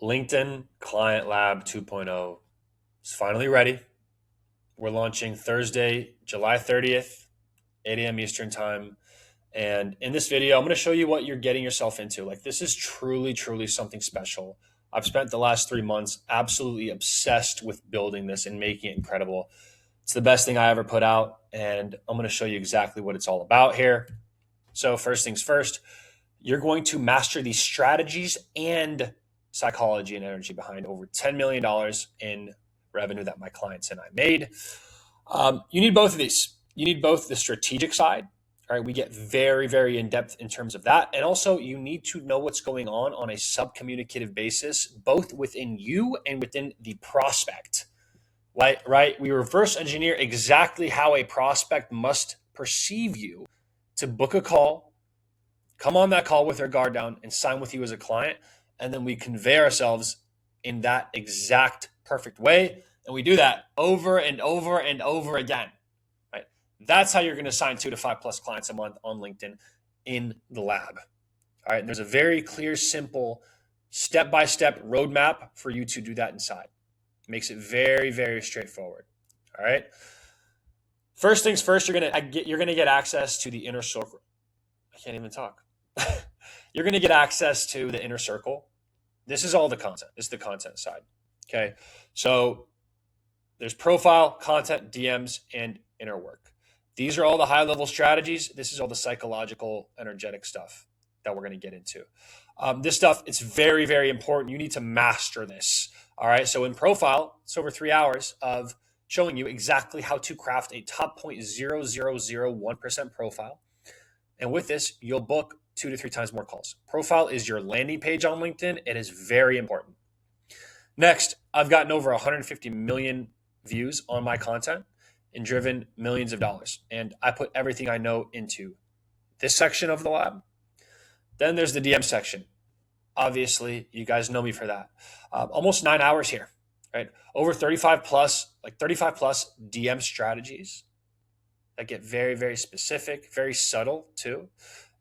LinkedIn Client Lab 2.0 is finally ready. We're launching Thursday, July 30th, 8 a.m. Eastern Time. And in this video, I'm going to show you what you're getting yourself into. Like, this is truly, truly something special. I've spent the last 3 months absolutely obsessed with building this and making it incredible. It's the best thing I ever put out, and I'm going to show you exactly what it's all about here. So first things first, you're going to master the strategies and psychology and energy behind over $10 million in revenue that my clients and I made. You need both of these. You need both the strategic side. All right, we get very, very in depth in terms of that. And also, you need to know what's going on a sub-communicative basis, both within you and within the prospect. Right? We reverse engineer exactly how a prospect must perceive you to book a call, come on that call with their guard down, and sign with you as a client. And then we convey ourselves in that exact perfect way. And we do that over and over and over again. Right? That's how you're going to sign 2 to 5 plus clients a month on LinkedIn in the lab. All right. And there's a very clear, simple, step-by-step roadmap for you to do that inside. It makes it very, very straightforward. All right. First things first, you're gonna get access to the inner circle. I can't even talk. You're gonna get access to the inner circle. This is all the content. This is the content side. Okay. So there's profile, content, DMs, and inner work. These are all the high-level strategies. This is all the psychological, energetic stuff that we're going to get into. This stuff, it's very, very important. You need to master this. All right. So in profile, it's over 3 hours of showing you exactly how to craft a top 0.0001% profile. And with this, you'll book 2 to 3 times more calls. Profile is your landing page on LinkedIn. It is very important. Next, I've gotten over 150 million views on my content and driven millions of dollars. And I put everything I know into this section of the lab. Then there's the DM section. Obviously, you guys know me for that. Almost 9 hours here, right? Over 35 plus DM strategies that get very, very specific, very subtle too,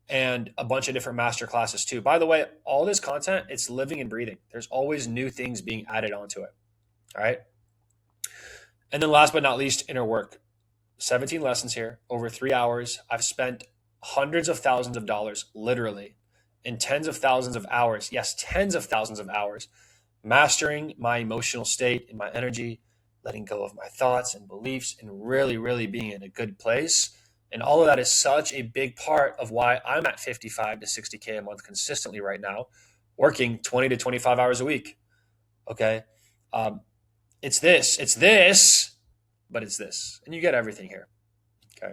and a bunch of different master classes too. By the way, all this content, it's living and breathing. There's always new things being added onto it, all right? And then last but not least, inner work. 17 lessons here, over 3 hours. I've spent hundreds of thousands of dollars, literally, and tens of thousands of hours, yes, tens of thousands of hours, mastering my emotional state and my energy, letting go of my thoughts and beliefs, and really, really being in a good place. And all of that is such a big part of why I'm at 55 to 60K a month consistently right now, working 20 to 25 hours a week. Okay. It's this, but it's this. And you get everything here. Okay.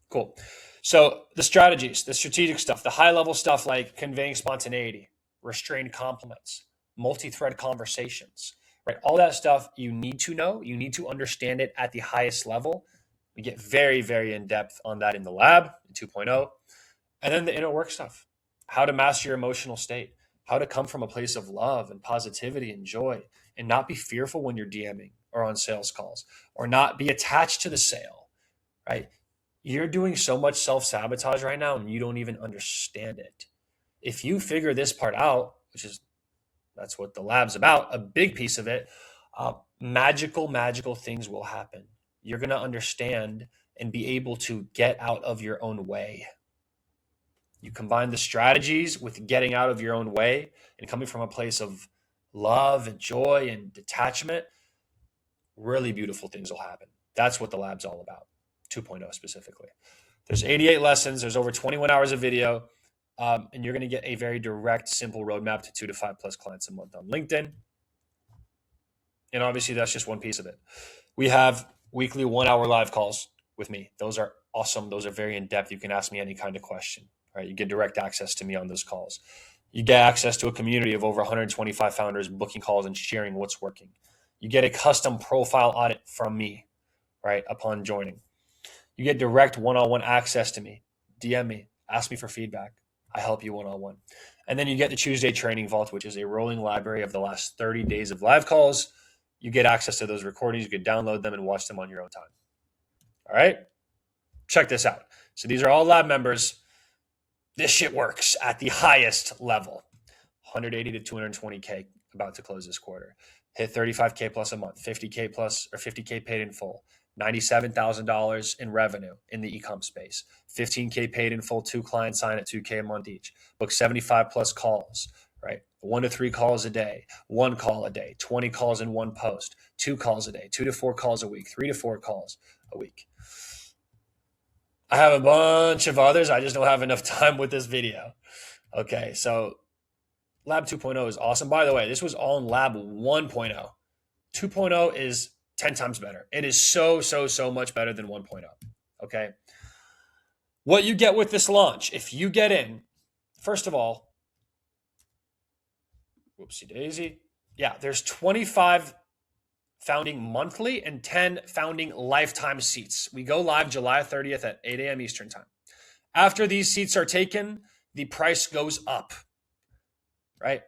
Cool. So the strategies, the strategic stuff, the high-level stuff like conveying spontaneity, restrained compliments, multi-thread conversations, right? All that stuff you need to know. You need to understand it at the highest level. We get very, very in-depth on that in the lab, in 2.0. And then the inner work stuff, how to master your emotional state, how to come from a place of love and positivity and joy and not be fearful when you're DMing or on sales calls or not be attached to the sale, right? You're doing so much self-sabotage right now and you don't even understand it. If you figure this part out, that's what the lab's about, a big piece of it, magical things will happen. You're going to understand and be able to get out of your own way. You combine the strategies with getting out of your own way and coming from a place of love and joy and detachment, really beautiful things will happen. That's what the lab's all about. 2.0 specifically. There's 88 lessons. There's over 21 hours of video. And you're going to get a very direct, simple roadmap to 2 to 5 plus clients a month on LinkedIn. And obviously, that's just one piece of it. We have weekly 1 hour live calls with me. Those are awesome. Those are very in-depth. You can ask me any kind of question. Right? You get direct access to me on those calls. You get access to a community of over 125 founders booking calls and sharing what's working. You get a custom profile audit from me, right, upon joining. You get direct one-on-one access to me. DM me. Ask me for feedback. I help you one-on-one. And then you get the Tuesday Training Vault, which is a rolling library of the last 30 days of live calls. You get access to those recordings. You can download them and watch them on your own time. All right? Check this out. So these are all lab members. This shit works at the highest level. 180 to 220K about to close this quarter. Hit 35K plus a month, 50K plus or 50K paid in full, $97,000 in revenue in the e-com space, 15K paid in full, 2 clients sign at 2K a month each, book 75 plus calls, right? 1 to 3 calls a day, 1 call a day, 20 calls in 1 post, 2 calls a day, 2 to 4 calls a week, 3 to 4 calls a week. I have a bunch of others. I just don't have enough time with this video. Okay, so Lab 2.0 is awesome. By the way, this was all in Lab 1.0. 2.0 is 10 times better. It is so much better than 1.0. Okay. What you get with this launch, if you get in, first of all, whoopsie daisy. Yeah, there's 25 founding monthly and 10 founding lifetime seats. We go live July 30th at 8 a.m. Eastern time. After these seats are taken, the price goes up, right?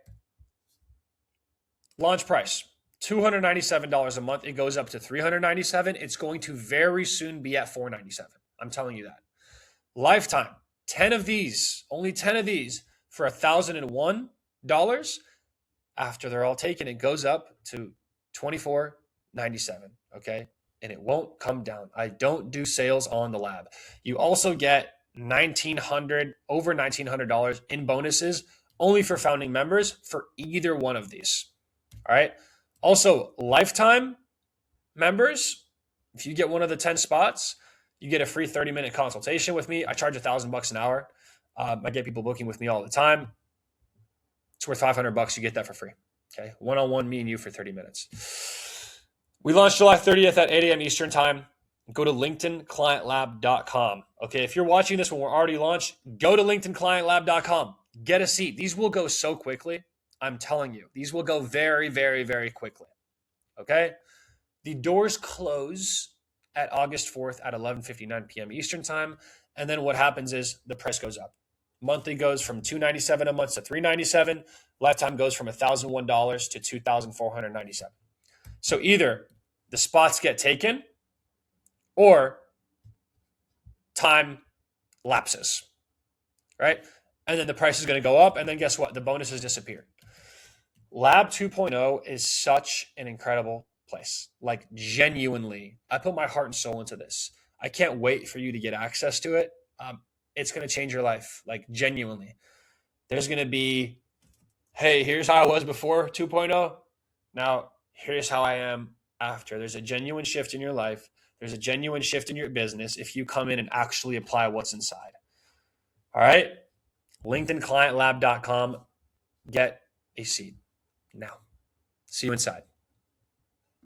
Launch price, $297 a month. It goes up to $397. It's going to very soon be at $497. I'm telling you that. Lifetime, 10 of these, only 10 of these for $1,001. After they're all taken, it goes up to $24.97, okay? And it won't come down. I don't do sales on the lab. You also get over $1,900 in bonuses only for founding members for either one of these, all right? Also, lifetime members, if you get one of the 10 spots, you get a free 30-minute consultation with me. I charge $1,000 an hour. I get people booking with me all the time. It's worth $500. You get that for free. Okay. One-on-one, me and you for 30 minutes. We launched July 30th at 8 a.m. Eastern time. Go to LinkedInClientLab.com. Okay. If you're watching this when we're already launched, go to LinkedInClientLab.com. Get a seat. These will go so quickly. I'm telling you, these will go very quickly. Okay. The doors close at August 4th at 11:59 p.m. Eastern time. And then what happens is the price goes up. Monthly goes from $297 a month to $397. Lifetime goes from $1,001 to $2,497. So either the spots get taken or time lapses, right? And then the price is going to go up. And then guess what? The bonuses disappear. Lab 2.0 is such an incredible place. Like genuinely, I put my heart and soul into this. I can't wait for you to get access to it. It's going to change your life, like genuinely. There's going to be, hey, here's how I was before 2.0. Now, here's how I am after. There's a genuine shift in your life. There's a genuine shift in your business if you come in and actually apply what's inside. All right? LinkedInclientlab.com. Get a seat now. See you inside.